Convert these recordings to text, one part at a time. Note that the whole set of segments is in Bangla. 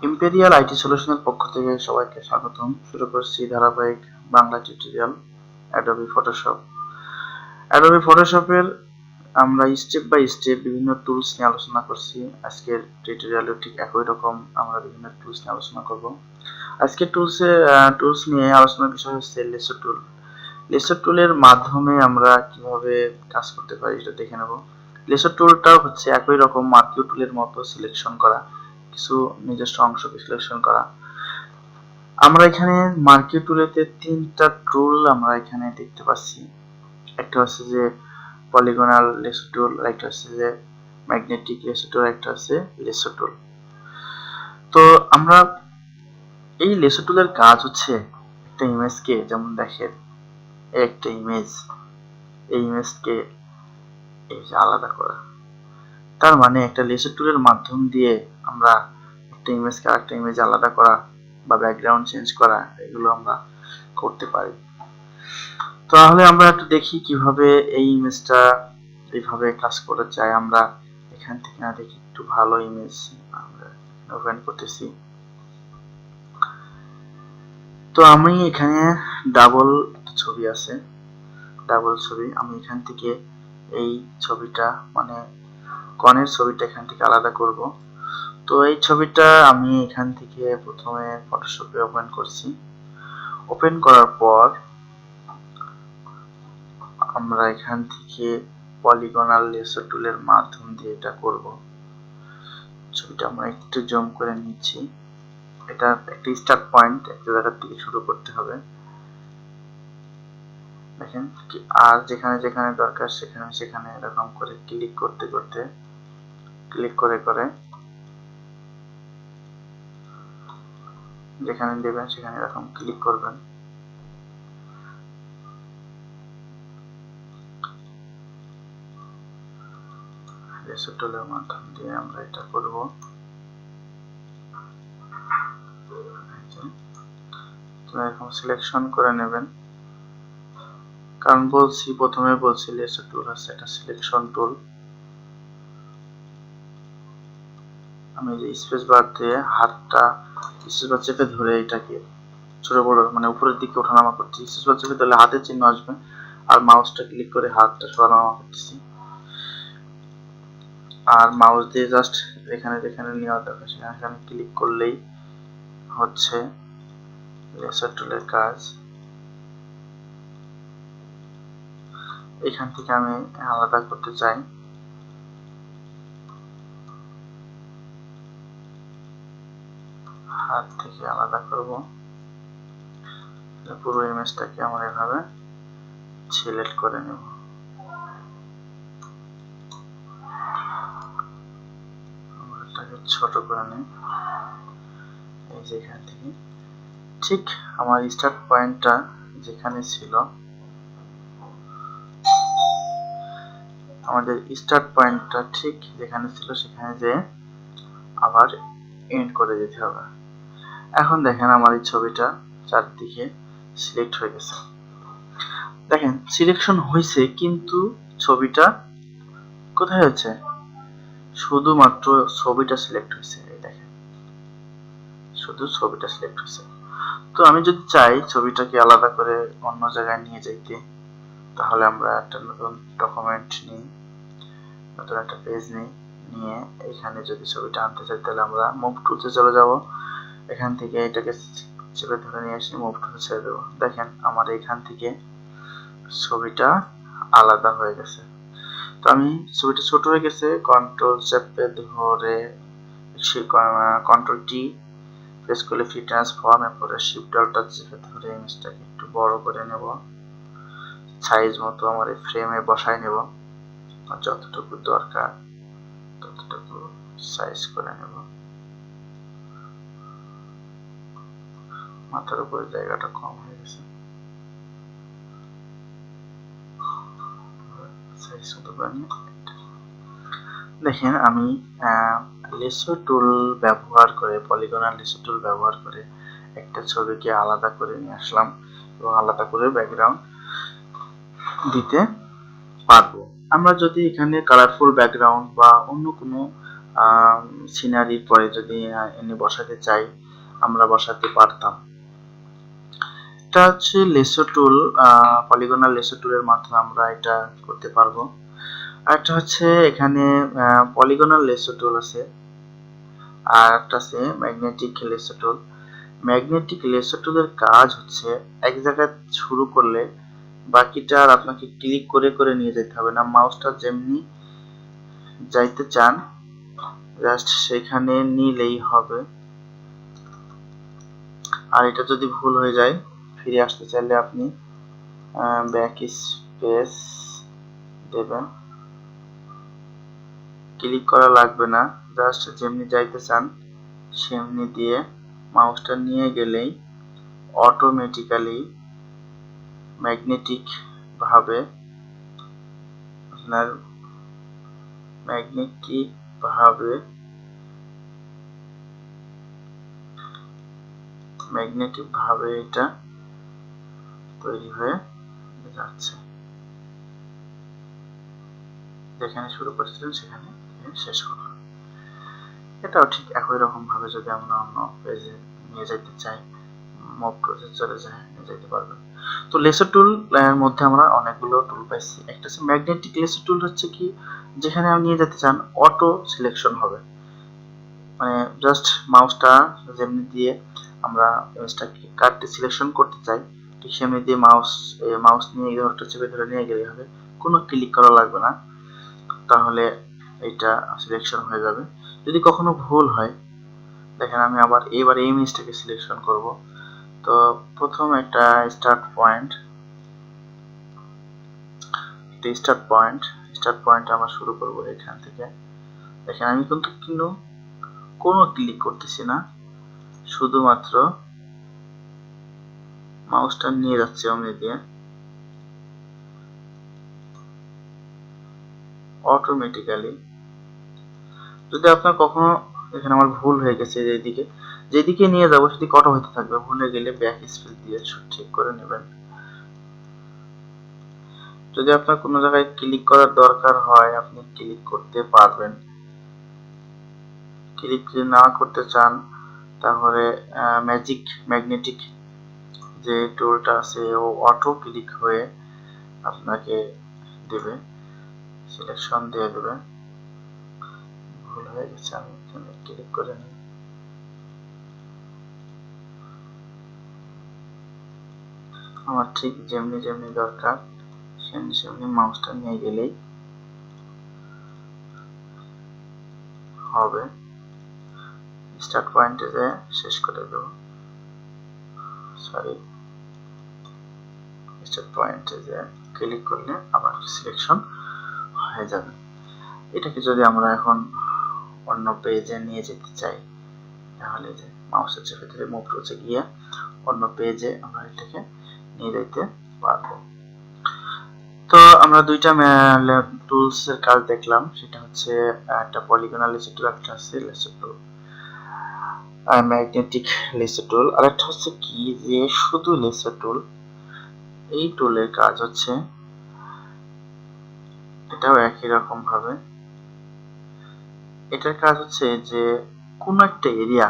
ইম্পেরিয়াল আইটি সলিউশনের পক্ষ থেকে সবাইকে স্বাগতম। শুরু করছি ধারাবাহিক Bangla tutorial Adobe Photoshop. Adobe ফটোশপের আমরা স্টেপ বাই স্টেপ বিভিন্ন টুলস নিয়ে আলোচনা করছি। আজকের টিউটোরিয়ালে ঠিক একই রকম আমরা বিভিন্ন টুলস নিয়ে আলোচনা করব। আজকের টুলস নিয়ে আলোচনার বিষয় হচ্ছে লেসো টুল। লেসো টুলের মাধ্যমে আমরা কিভাবে কাজ করতে পারি এটা দেখে নেব। লেসো টুলটা হচ্ছে একই রকম মার্কিউ টুলের মতো সিলেকশন করা, কিছু নিজস্ব অংশকে সিলেকশন করা। আমরা এখানে মার্কিউ টুলেতে তিনটা টুল আমরা এখানে দেখতে পাচ্ছি। একটা হচ্ছে যে পলিগনাল লেসো টুল, একটা হচ্ছে যে ম্যাগনেটিক লেসো টুল, একটা হচ্ছে লেসো টুল। তো আমরা এই লেসো টুলের কাজ হচ্ছে একটা ইমেজকে, যেমন দেখেন একটা ইমেজ, এই ইমেজকে এই যে আলাদা করা। তার মানে একটা লেসো টুলের মাধ্যম দিয়ে আমরা একটা ইমেজকে আরেকটা ইমেজ আলাদা করা বা ব্যাকগ্রাউন্ড চেঞ্জ করা, এগুলো আমরা করতে পারি। তাহলে আমরা একটু দেখি কিভাবে এই ইমেজটা এইভাবে কাজ করা যায়। আমরা এখান থেকে না দেখি একটু ভালো ইমেজ আমরা ওপেন করতেছি। তো আমি এখানে ডাবল ছবি আছে, ডাবল ছবি। আমি এখান থেকে এই ছবিটা মানে কনের ছবিটা এখান থেকে আলাদা করব। তো এই ছবিটা আমি এখান থেকে প্রথমে ফটোশপে ওপেন করছি। ওপেন করার পর আমরা এখান থেকে পলিগনাল লেসো টুলের মাধ্যম দিয়ে এটা করব। ছবিটা আমরা একটু জুম করে নিচ্ছি। এটা একটা স্টার্ট পয়েন্ট, একটা জায়গা থেকে শুরু করতে হবে। দেখেন, আর যেখানে যেখানে দরকার সেখানে সেখানে এরকম করে ক্লিক করতে করতে, ক্লিক করে করে যেখানে দেবেন সেখানে এরকম ক্লিক করবেন। লেসো টুলের মাধ্যম দিয়ে আমরা এটা করব। এরকম সিলেকশন করে নেবেন, কারণ প্রথমে বলছি লেসো টুল আছে এটা সিলেকশন টুল। আমি যে স্পেস বার দিয়ে হাতটা স্পেস বার চেপে ধরে এটাকে ছোট বড় মানে উপরের দিকে ওঠানামা করছি। স্পেস বার চেপে ধরলে হাতের চিহ্ন আসবে, আর মাউসটা ক্লিক করে হাতটা সরানামা করতেছি। আর মাউস দিয়ে জাস্ট এখানে যেখানে নেওয়া দরকার সেখানে ক্লিক করলেই হচ্ছে লেসো টুলের কাজ। এখান থেকে আমি আলাদা করতে চাই, হাত থেকে আলাদা করব। পুরো ইমেজটাকে আমরা এভাবে সিলেক্ট করে নেব। ছোট করে নিই এই যে এখান থেকে। ঠিক আমার স্টার্ট পয়েন্টটা যেখানে ছিল, আমাদের স্টার্ট পয়েন্টটা ঠিক যেখানে ছিল সেখানে যে আবার এন্ড করে দিতে হবে। এখন দেখেন আমার এই ছবিটা চারদিকে সিলেক্ট হয়ে গেছে। দেখেন সিলেকশন হয়েছে, কিন্তু ছবিটা কোথায় হচ্ছে? শুধুমাত্র ছবিটা সিলেক্ট হয়েছে। এই দেখেন শুধু ছবিটা সিলেক্ট হয়েছে। তো আমি যদি চাই ছবিটাকে আলাদা করে অন্য জায়গায় নিয়ে যাইতে, তাহলে আমরা একটা নতুন ডকুমেন্ট নিই, নতুন একটা পেজ নিয়ে এখানে যদি ছবিটা আনতে চাই তাহলে আমরা মুভ টুলসে চলে যাব। এখান থেকে এটাকে চেপে ধরে নিয়ে এসে মুভ টুলসে ছেড়ে দেবো। দেখেন আমার এখান থেকে ছবিটা আলাদা হয়ে গেছে। তো আমি ছবিটা ছোট হয়ে গেছে, কন্ট্রোল চেপে ধরে কন্ট্রোল টি প্রেস করলে ফ্রি ট্রান্সফর্ম, এরপরে শিফট অল্টার চেপে ধরে ইমেজটাকে একটু বড় করে নেব, সাইজ মতো আমার এই ফ্রেমে বসায় নেব। যতটুকু দরকার ততটুকু সাইজ করে নেব। মাথার উপরে জায়গাটা কম হয়ে গেছে, সাইজ মতো করে নিয়ে দেখেন আমি লেসো টুল ব্যবহার করে, পলিগনাল লেসো টুল ব্যবহার করে একটা ছবিকে আলাদা করে নিয়ে আসলাম এবং আলাদা করে ব্যাকগ্রাউন্ড দিতে পারবো। আমরা যদি এখানে কালারফুল ব্যাকগ্রাউন্ড বা অন্য কোনো সিনারির পরে যদি এনে বসাতে চাই আমরা বসাতে পারতাম। এটা হচ্ছে লেসো টুল, পলিগনাল লেসো টুলের মাধ্যমে আমরা এটা করতে পারবো। আরেকটা হচ্ছে এখানে পলিগনাল লেসো টুল আছে, আর একটা আছে ম্যাগনেটিক লেসো টুল। ম্যাগনেটিক লেসো টুলের কাজ হচ্ছে এক জায়গায় শুরু করলে বাকিটা আর আপনাকে ক্লিক করে করে নিয়ে যেতে হবে না, মাউসটা যেমনি যাইতে চান জাস্ট সেখানে নিলেই হবে। আর এটা যদি ভুল হয়ে যায় ফিরে আসতে চাইলে আপনি ব্যাক স্পেস দেবেন, ক্লিক করা লাগবে না, জাস্ট যেমনি যাইতে চান সেমনি দিয়ে মাউসটা নিয়ে গেলেই অটোমেটিক্যালি ম্যাগনেটিক ভাবে আপনার ম্যাগনেটিক ভাবে এটা তৈরি হয়ে যাচ্ছে, যেখানে শুরু করেছিলেন সেখানে শেষ করুন। এটাও ঠিক একই রকম ভাবে যদি আমরা অন্য পেজে নিয়ে যেতে চাই, মুভ প্রসেস চলে যায়, নিয়ে যেতে পারবেন। তো লেসো টুল এর মধ্যে আমরা অনেকগুলো টুল পাইছি। একটা হচ্ছে ম্যাগনেটিক লেসো টুল, হচ্ছে কি যেখানে আপনি নিয়ে যেতে চান অটো সিলেকশন হবে, মানে জাস্ট মাউসটা যেমনি দিয়ে আমরা ইমেজটাকে কাটতে সিলেকশন করতে চাই ঠিক সেমনি দিয়ে মাউস নিয়ে এই ধরটা চেপে ধরে নিয়ে গেলে হবে, কোনো ক্লিক করা লাগবে না, তাহলে এটা সিলেকশন হয়ে যাবে। যদি কখনো ভুল হয়, দেখেন আমি আবার এবার এই ইমেজটাকে সিলেকশন করব। তো প্রথম একটা স্টার্ট পয়েন্ট আমরা শুরু করব এখান থেকে। দেখেন আমি কিন্তু কোনো ক্লিক করতেছি না, শুধুমাত্র মাউসটা নিয়ে যাচ্ছে অমনি দিয়ে অটোমেটিক্যালি। যদি আপনার কখনো এখানে আমার ভুল হয়ে গেছে, যেদিকে নিয়ে যাবো সেদিকে অটো হতে থাকবে, ভুলে গেলে ব্যাক স্পেস দিয়ে ঠিক করে নেবেন। যদি আপনার কোনো জায়গায় ক্লিক করার দরকার হয় আপনি ক্লিক করতে পারবেন, ক্লিক যদি না করতে চান তাহলে ম্যাগনেটিক যে টুলটা আছে ও অটো ক্লিক হয়ে আপনাকে দেবে, সিলেকশন দিয়ে দেবে। ভুল হয়ে গেছে, আমি এখানে ক্লিক করে নিই। আমার ঠিক যেমনি যেমনি দরকার সেমনি সেমনি মাউসটা নিয়ে গেলেই হবে। স্টার্ট পয়েন্টে যে শেষ করে দেব, স্টার্ট পয়েন্টে যে ক্লিক করলে আবার সিলেকশন হয়ে যাবে। এটাকে যদি আমরা এখন অন্য পেজে নিয়ে যেতে চাই তাহলে যে মাউসের চেপে ধরে মুভ টুলসে গিয়ে অন্য পেজে আমরা এটাকে নিয়ে যেতে পারবো। তো আমরা দুইটা টুলস এর কাজ দেখলাম, সেটা হচ্ছে একটা পলিগনাল লেসো টুল, একটা হচ্ছে লেসো টুল ম্যাগনেটিক লেসো টুল। আর একটা হচ্ছে কি যে শুধু লেসো টুল। এই টুলের কাজ হচ্ছে এটাও একই রকম ভাবে, এটার কাজ হচ্ছে যে কোন একটা এরিয়া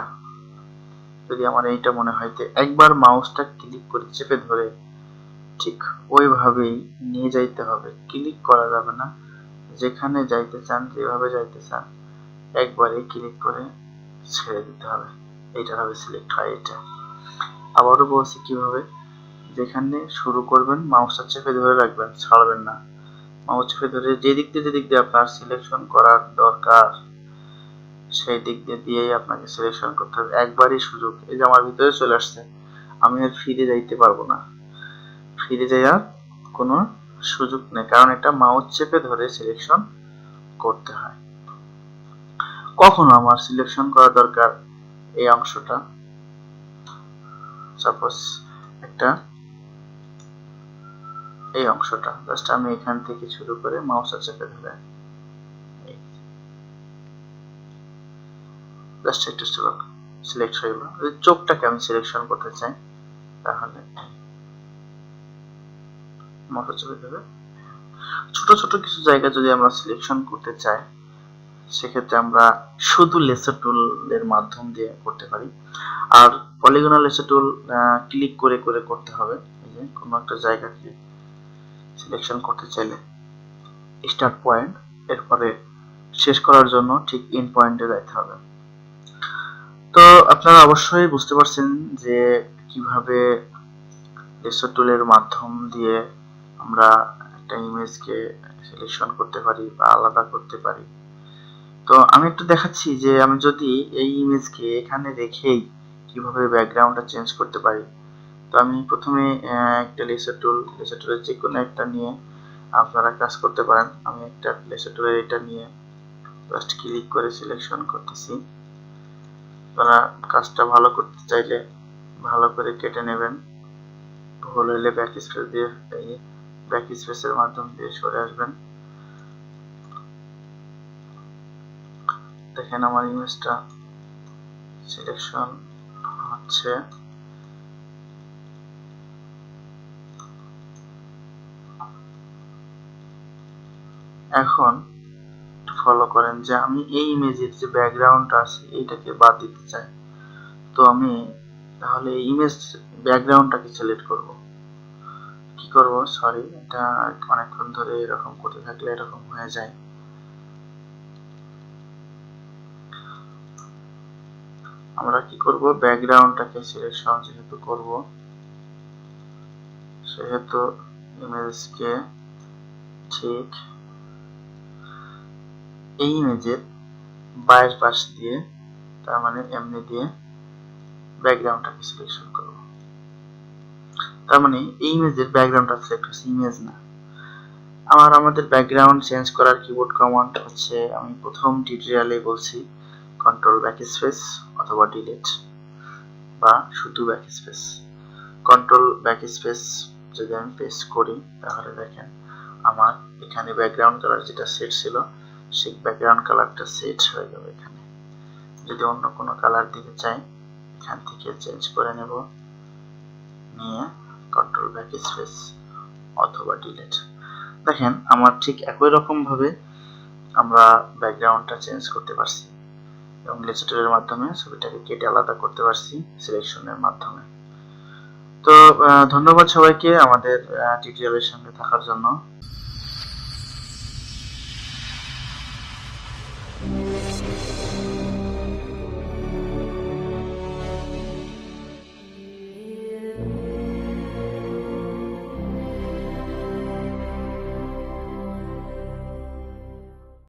যদি আমার এইটা মনে হয় যে একবার মাউসটা ক্লিক করে চেপে ধরে ঠিক ওইভাবেই নিয়ে যাইতে হবে, ক্লিক করা যাবে না, যেখানে যাইতে চান যেভাবে যাইতে চান একবারে ক্লিক করে ছেড়ে দিতে হবে, এইটা ভাবে সিলেক্ট হয়। এটা আবারও বলছি কিভাবে, যেখানে শুরু করবেন মাউসটা চেপে ধরে রাখবেন, ছাড়বেন না, মাউস চেপে ধরে যে দিক দিয়ে আপনার সিলেকশন করার দরকার সেই দিক দিয়েই আপনাকে সিলেকশন করতে হবে। একবারই সুযোগ, এই যে আমার ভিতরে চলে আসছে, আমি আর ফিরে যাইতে পারবো না, ফিরে যাওয়ার কোনো সুযোগ নেই, কারণ এটা মাউস চেপে ধরে সিলেকশন করতে হয়। কখনো আমার সিলেকশন করা দরকার এই অংশটা, সাপোজ একটা এই অংশটা, জাস্ট আমি এখান থেকে শুরু করে মাউসটা চেপে ধরে জাস্ট একটু সিলেক্ট হয়ে গেল। যদি চোখটাকে আমি সিলেকশন করতে চাই তাহলে মাউসটা চেপে ধরে ছোট ছোট কিছু জায়গা যদি আমরা সিলেকশন করতে চাই সেক্ষেত্রে আমরা শুধু লেসার টুলের মাধ্যম দিয়ে করতে পারি। আর পলিগনাল লেসার টুল ক্লিক করে করে করতে হবে। এই যে কোনো একটা জায়গাকে সিলেকশন করতে চাইলে স্টার্ট পয়েন্ট, এরপরে শেষ করার জন্য ঠিক এন্ড পয়েন্টে যাইতে হবে। তো আপনারা অবশ্যই বুঝতে পারছেন যে কিভাবে লেসার টুলের মাধ্যম দিয়ে আমরা একটা ইমেজকে সিলেকশন করতে পারি বা আলাদা করতে পারি। তো আমি একটু দেখাচ্ছি যে আমি যদি এই ইমেজকে এখানে রেখেই কিভাবে ব্যাকগ্রাউন্ডটা চেঞ্জ করতে পারি। তো আমি প্রথমে একটা লেসার টুলের যে কোনো একটা নিয়ে আপনারা কাজ করতে পারেন। আমি একটা লেসার টুলের এটা নিয়ে জাস্ট ক্লিক করে সিলেকশন করতেছি। আপনারা কাজটা ভালো করতে চাইলে ভালো করে কেটে নেবেন, ভুল হলে ব্যাক স্পেস দিয়ে ব্যাক স্পেসের মাধ্যম দিয়ে সরে আসবেন। দেখেন আমার ইমেজটা সিলেকশন হচ্ছে। এখন ফলো করেন যে আমি এই ইমেজের যে ব্যাকগ্রাউন্ড আছে এইটাকে বাদ দিতে চাই। তো আমি তাহলে ইমেজ ব্যাকগ্রাউন্ডটাকে সিলেক্ট করব। কি করব, সরি, এটা অনেকক্ষণ ধরে এরকম করতে থাকলে এরকম হয়ে যায়। আমরা কি করব, ব্যাকগ্রাউন্ডটাকে সিলেকশন যেহেতু করব সেহেতু ইমেজকে ঠিক এই ইমেজের বাইরের পাশ দিয়ে, তার মানে এমনি দিয়ে ব্যাকগ্রাউন্ডটাকে সিলেকশন করব। তার মানে এই ইমেজের ব্যাকগ্রাউন্ডটা সিলেক্ট হচ্ছে, ইমেজ না। আমাদের ব্যাকগ্রাউন্ড চেঞ্জ করার কিবোর্ড কমান্ড হচ্ছে, আমি প্রথম টিউটোরিয়ালে বলছি, কন্ট্রোল ব্যাকস্পেস অথবা ডিলিট বা শুধু ব্যাকস্পেস। কন্ট্রোল ব্যাকস্পেস যদি আমি প্রেস করি তাহলে দেখেন আমার এখানে ব্যাকগ্রাউন্ড কালার যেটা সেট ছিল সেই ব্যাকগ্রাউন্ড কালারটা সেট হয়ে যাবে। এখানে যদি অন্য কোনো কালার দিতে চাই এখান থেকে চেঞ্জ করে নেব, নিয়ে কন্ট্রোল ব্যাকস্পেস অথবা ডিলিট। দেখেন আমার ঠিক একই রকম ভাবে আমরা ব্যাকগ্রাউন্ডটা চেঞ্জ করতে পারছি এবং লেসার টুলের মাধ্যমে ছবিটাকে কেটে আলাদা করতে পারছি সিলেকশনের মাধ্যমে। তো ধন্যবাদ সবাইকে আমাদের টিউটোরিয়ালের সঙ্গে থাকার জন্য।